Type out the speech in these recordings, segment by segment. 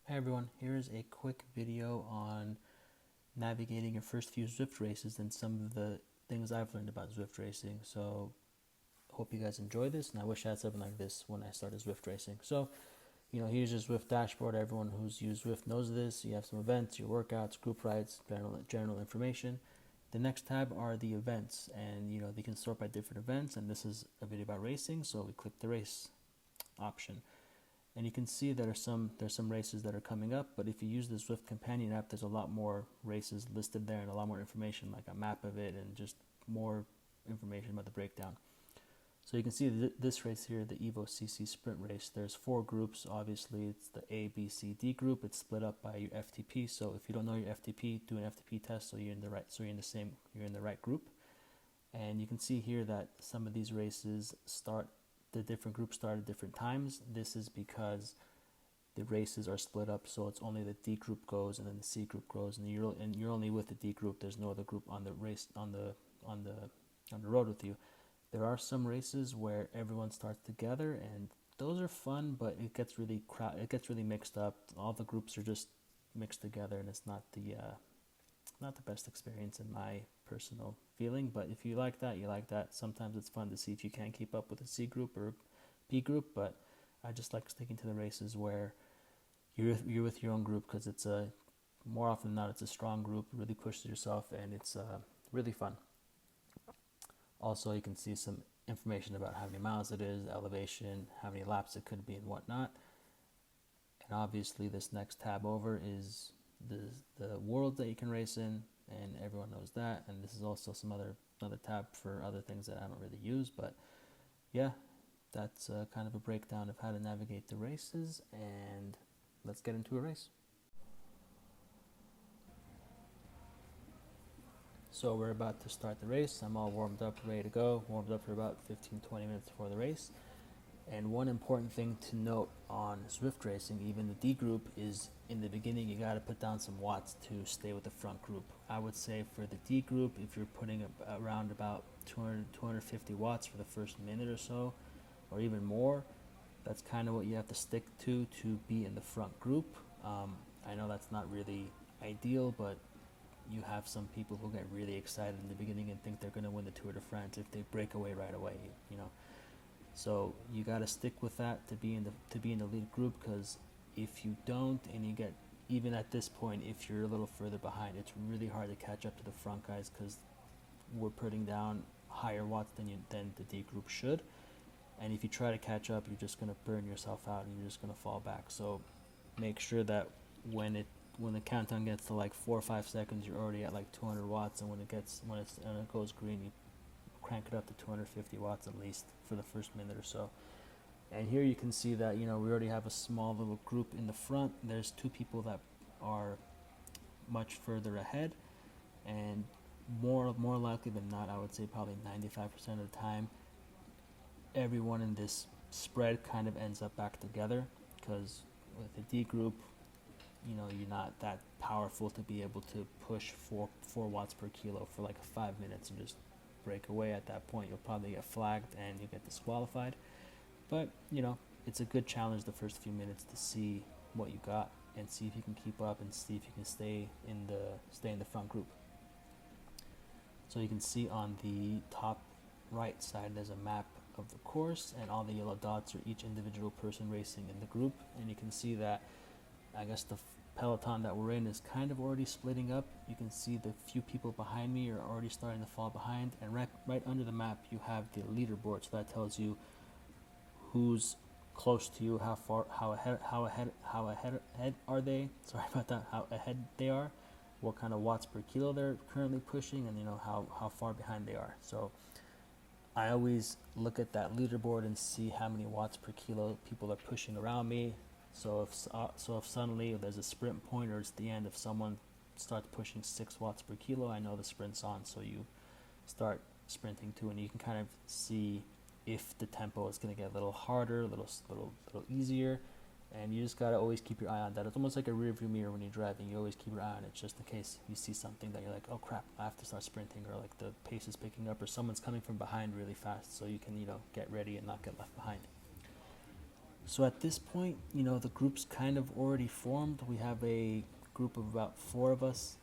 Hi everyone, here's a quick video on navigating your first few Zwift races and some of the things I've learned about Zwift racing. So hope you guys enjoy this, and I wish I had something like this when I started Zwift racing. So, here's your Zwift dashboard. Everyone who's used Zwift knows this. You have some events, your workouts, group rides, general information. The next tab are the events, and they can sort by different events, and this is a video about racing, so we click the race option. And you can see there's some races that are coming up, but if you use the Zwift companion app, there's a lot more races listed there and a lot more information, like a map of it and just more information about the breakdown. So you can see this race here, the Evo CC sprint race. There's 4 groups. Obviously, it's the A, B, C, D group. It's split up by your FTP. So if you don't know your FTP, do an FTP test so you're in the right. So you're in the right group. And you can see here that some of these races the different groups start at different times. This is because the races are split up, so it's only the D group goes and then the C group goes, and you're only with the D group. There's no other group on the race on the road with you. There are some races where everyone starts together, and those are fun, but it gets really mixed up. All the groups are just mixed together, and it's not the best experience in my personal feeling. But if you like that, you like that. Sometimes it's fun to see if you can keep up with a C group or B group, but I just like sticking to the races where you're with your own group, because it's more often than not, it's a strong group, really pushes yourself, and it's really fun. Also, you can see some information about how many miles it is, elevation, how many laps it could be, and whatnot. And obviously, this next tab over is the world that you can race in, and everyone knows that. And this is also another tab for other things that I don't really use, but yeah, that's kind of a breakdown of how to navigate the races, and let's get into a race. So we're about to start the race. I'm all warmed up, ready to go. Warmed up for about 15-20 minutes before the race. And one important thing to note on Zwift racing, even the D group, is in the beginning you got to put down some watts to stay with the front group. I would say for the D group, if you're putting around about 250 watts for the first minute or so, or even more, that's kind of what you have to stick to be in the front group. I know that's not really ideal, but you have some people who get really excited in the beginning and think they're going to win the Tour de France if they break away right away, So you got to stick with that to be in the lead group, because if you don't, and you get, even at this point, if you're a little further behind, it's really hard to catch up to the front guys, because we're putting down higher watts than the D group should. And if you try to catch up, you're just going to burn yourself out and you're just going to fall back. So make sure that when the countdown gets to like 4 or 5 seconds, you're already at like 200 watts, and when it goes green, you crank it up to 250 watts at least for the first minute or so. And here you can see that we already have a small little group in the front. There's 2 people that are much further ahead, and more likely than not, I would say probably 95% of the time, everyone in this spread kind of ends up back together, because with the D group, you're not that powerful to be able to push 4 watts per kilo for like 5 minutes and just break away. At that point, you'll probably get flagged and you get disqualified. But it's a good challenge the first few minutes to see what you got and see if you can keep up and see if you can stay in the front group. So you can see on the top right side there's a map of the course, and all the yellow dots are each individual person racing in the group. And you can see that I guess the peloton that we're in is kind of already splitting up. You can see the few people behind me are already starting to fall behind, and right under the map you have the leaderboard, so that tells you who's close to you, how ahead are they? Sorry about that. How ahead they are, what kind of watts per kilo they're currently pushing, and how far behind they are. So I always look at that leaderboard and see how many watts per kilo people are pushing around me. So if suddenly there's a sprint point, or it's the end, if someone starts pushing 6 watts per kilo, I know the sprint's on, so you start sprinting too, and you can kind of see if the tempo is going to get a little harder, a little easier, and you just got to always keep your eye on that. It's almost like a rear view mirror when you're driving. You always keep your eye on it, just in case you see something that you're like, oh crap, I have to start sprinting, or like the pace is picking up, or someone's coming from behind really fast, so you can get ready and not get left behind. So at this point, the group's kind of already formed. We have a group of about 4 of us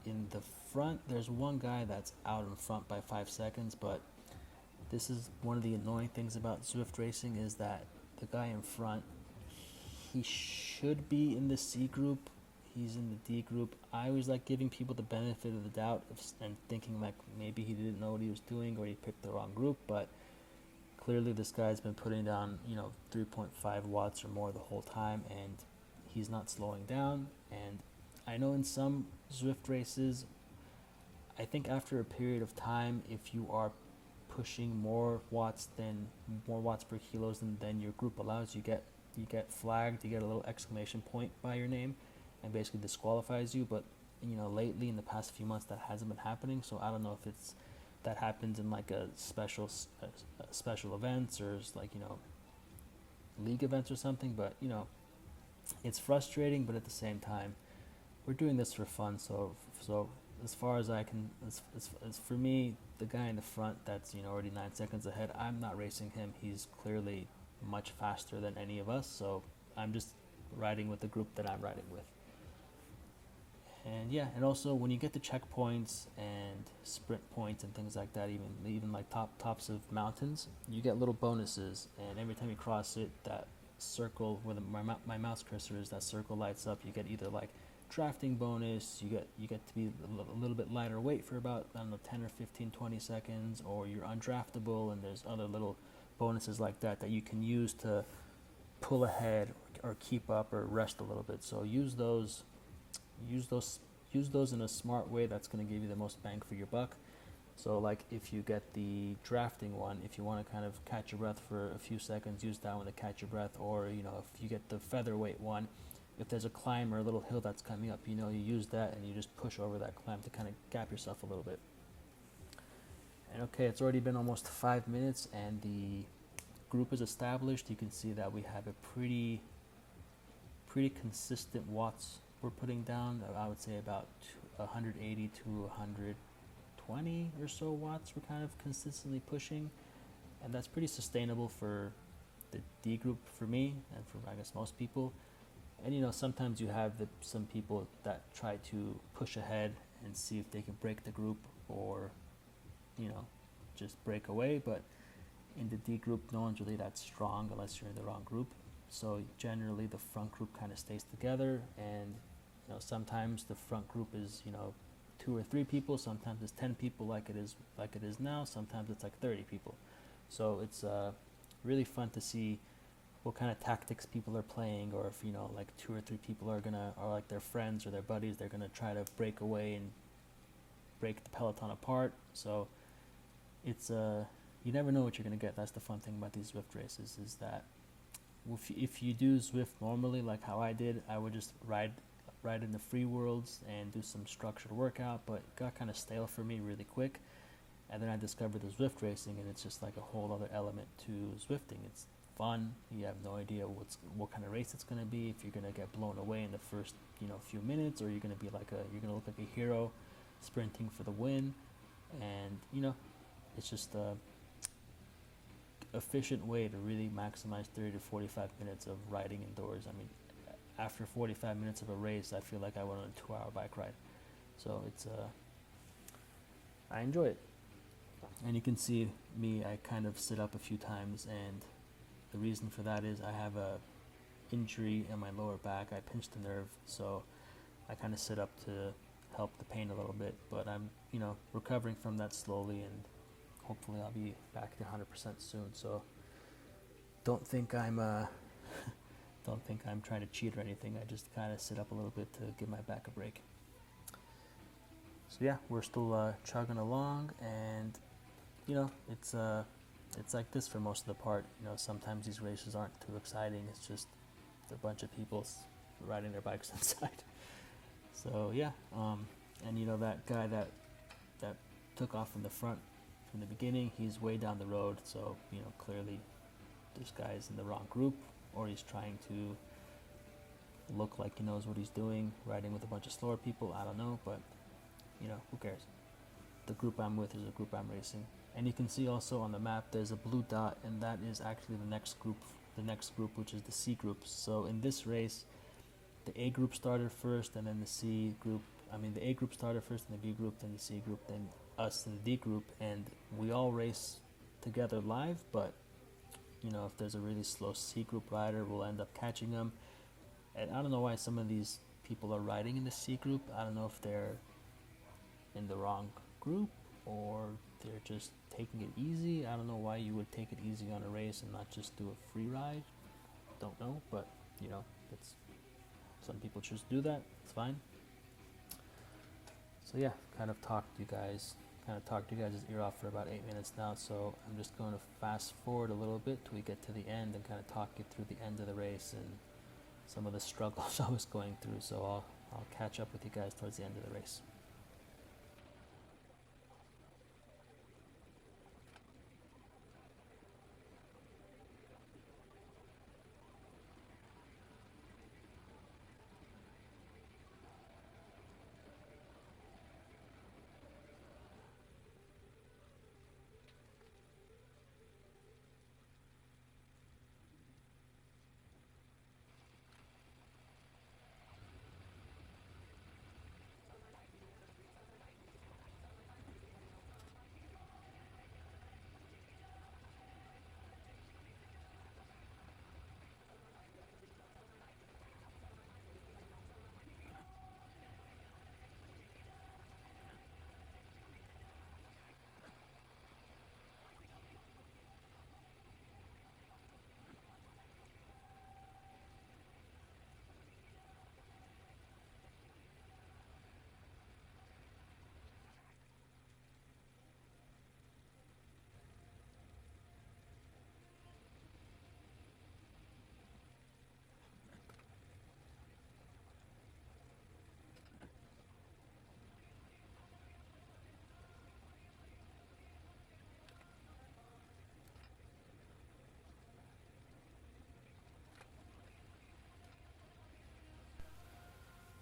in the front. There's one guy that's out in front by 5 seconds, but this is one of the annoying things about Zwift racing is that the guy in front, he should be in the C group. He's in the D group. I always like giving people the benefit of the doubt and thinking like maybe he didn't know what he was doing or he picked the wrong group, but clearly this guy's been putting down 3.5 watts or more the whole time, and he's not slowing down. And I know in some Zwift races, I think after a period of time, if you are pushing more watts per kilos than your group allows, you get flagged. You get a little exclamation point by your name and basically disqualifies you. But lately in the past few months that hasn't been happening, so I don't know if it's that happens in like a special events or like league events or something. But it's frustrating, but at the same time we're doing this for fun. So as far as I can, as for me, the guy in the front that's already 9 seconds ahead, I'm not racing him. He's clearly much faster than any of us, so I'm just riding with the group that I'm riding with. And yeah, and also when you get to checkpoints and sprint points and things like that, even like tops of mountains, you get little bonuses. And every time you cross it, that circle where my mouse cursor is, that circle lights up. You get either like drafting bonus, you get to be a little bit lighter weight for about 10 or 15, 20 seconds, or you're undraftable, and there's other little bonuses like that you can use to pull ahead or keep up or rest a little bit. So use those in a smart way that's going to give you the most bang for your buck. So like if you get the drafting one, if you want to kind of catch your breath for a few seconds, use that one to catch your breath. Or if you get the featherweight one, if there's a climb or a little hill that's coming up, you use that and you just push over that climb to kind of gap yourself a little bit. And okay, it's already been almost 5 minutes and the group is established. You can see that we have a pretty consistent watts we're putting down. I would say about 180 to 120 or so watts we're kind of consistently pushing, and that's pretty sustainable for the D group for me and for I guess most people. And sometimes you have some people that try to push ahead and see if they can break the group or just break away, but in the D group no one's really that strong unless you're in the wrong group. So generally the front group kind of stays together, and sometimes the front group is 2 or 3 people, sometimes it's 10 people like it is now, sometimes it's like 30 people. So it's really fun to see what kind of tactics people are playing, or if like 2 or 3 people are like their friends or their buddies, they're gonna try to break away and break the peloton apart. So it's you never know what you're gonna get. That's the fun thing about these Zwift races, is that if you do Zwift normally like how I did, I would just ride in the free worlds and do some structured workout, but it got kind of stale for me really quick. And then I discovered the Zwift racing, and it's just like a whole other element to Zwifting. It's fun. You have no idea what kind of race it's going to be, if you're going to get blown away in the first few minutes, or you're going to be you're going to look like a hero sprinting for the win. And it's just a efficient way to really maximize 30 to 45 minutes of riding indoors. I mean, after 45 minutes of a race, I feel like I went on a 2-hour bike ride. So it's I enjoy it. And you can see me, I kind of sit up a few times, and the reason for that is I have a injury in my lower back. I pinched a nerve, so I kind of sit up to help the pain a little bit. But I'm recovering from that slowly, and hopefully I'll be back to 100% soon. So don't think I'm trying to cheat or anything. I just kind of sit up a little bit to give my back a break. So yeah, we're still chugging along, and it's like this for most of the part. Sometimes these races aren't too exciting. It's just a bunch of people riding their bikes inside. So yeah, and that guy that took off from the front from the beginning, he's way down the road. So clearly this guy's in the wrong group, or he's trying to look like he knows what he's doing, riding with a bunch of slower people. I don't know, but who cares? The group I'm with is the group I'm racing. And you can see also on the map there's a blue dot, and that is actually the next group the next group, which is the C group. So in this race, the A group started first, and then the A group started first, and the B group, then the C group, then us and the D group, and we all race together live. But if there's a really slow C group rider, we'll end up catching them. And I don't know why some of these people are riding in the C group. I don't know if they're in the wrong group or they're just taking it easy. I don't know why you would take it easy on a race and not just do a free ride. Don't know, but it's some people choose to do that. It's fine. So yeah, kind of talked to you guys' ear off for about 8 minutes now. So I'm just going to fast forward a little bit till we get to the end and kind of talk you through the end of the race and some of the struggles I was going through. So I'll catch up with you guys towards the end of the race.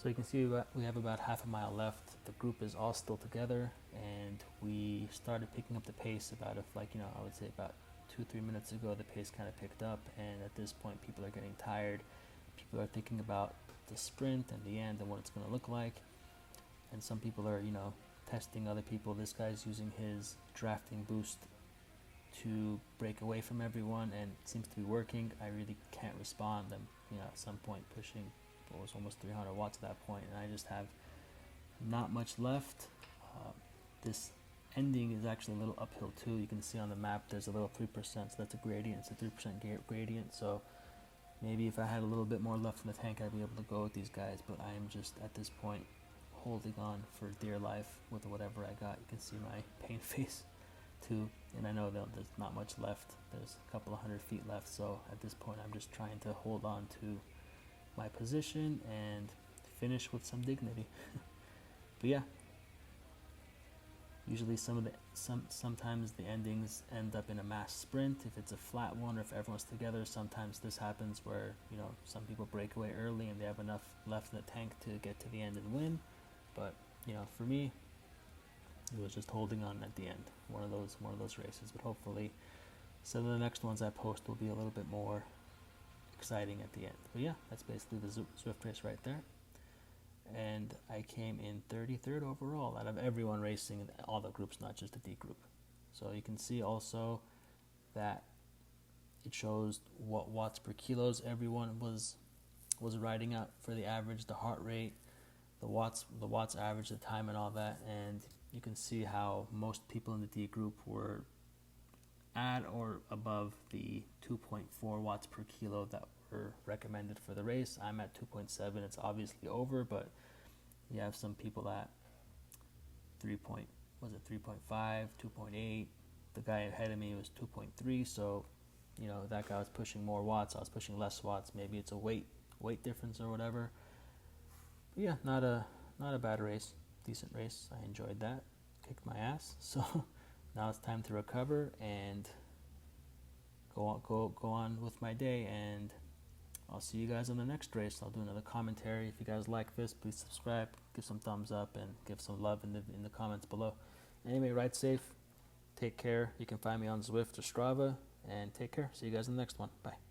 So you can see we have about half a mile left. The group is all still together, and we started picking up the pace I would say about 2-3 minutes ago. The pace kind of picked up, and at this point people are getting tired. People are thinking about the sprint and the end and what it's going to look like, and some people are testing other people. This guy's using his drafting boost to break away from everyone, and it seems to be working. I really can't respond. I'm at some point pushing what was almost 300 watts at that point, and I just have not much left. This ending is actually a little uphill too. You can see on the map there's a little 3%, so that's a gradient. It's a 3% gradient, so maybe if I had a little bit more left in the tank I'd be able to go with these guys, but I am just at this point holding on for dear life with whatever I got. You can see my pain face too, and I know there's not much left. There's a couple of 100 feet left, so at this point I'm just trying to hold on to my position and finish with some dignity. But yeah, usually sometimes the endings end up in a mass sprint if it's a flat one, or if everyone's together. Sometimes this happens where some people break away early and they have enough left in the tank to get to the end and win. But for me, it was just holding on at the end. One of those races. But hopefully some of the next ones I post will be a little bit more exciting at the end. But yeah, that's basically the Zwift race right there. And I came in 33rd overall out of everyone racing, all the groups, not just the D group. So you can see also that it shows what watts per kilos everyone was riding out for the average, the heart rate, the watts average, the time, and all that. And you can see how most people in the D group were at or above the 2.4 watts per kilo that were recommended for the race. I'm at 2.7. It's obviously over, but you have some people at 3.5, 2.8. The guy ahead of me was 2.3, so that guy was pushing more watts. I was pushing less watts. Maybe it's a weight difference or whatever. But yeah, not a bad race. Decent race. I enjoyed that. Kicked my ass. So now it's time to recover and go on with my day, and I'll see you guys on the next race. I'll do another commentary. If you guys like this, please subscribe, give some thumbs up, and give some love in the comments below. Anyway, ride safe. Take care. You can find me on Zwift or Strava, and take care. See you guys in the next one. Bye.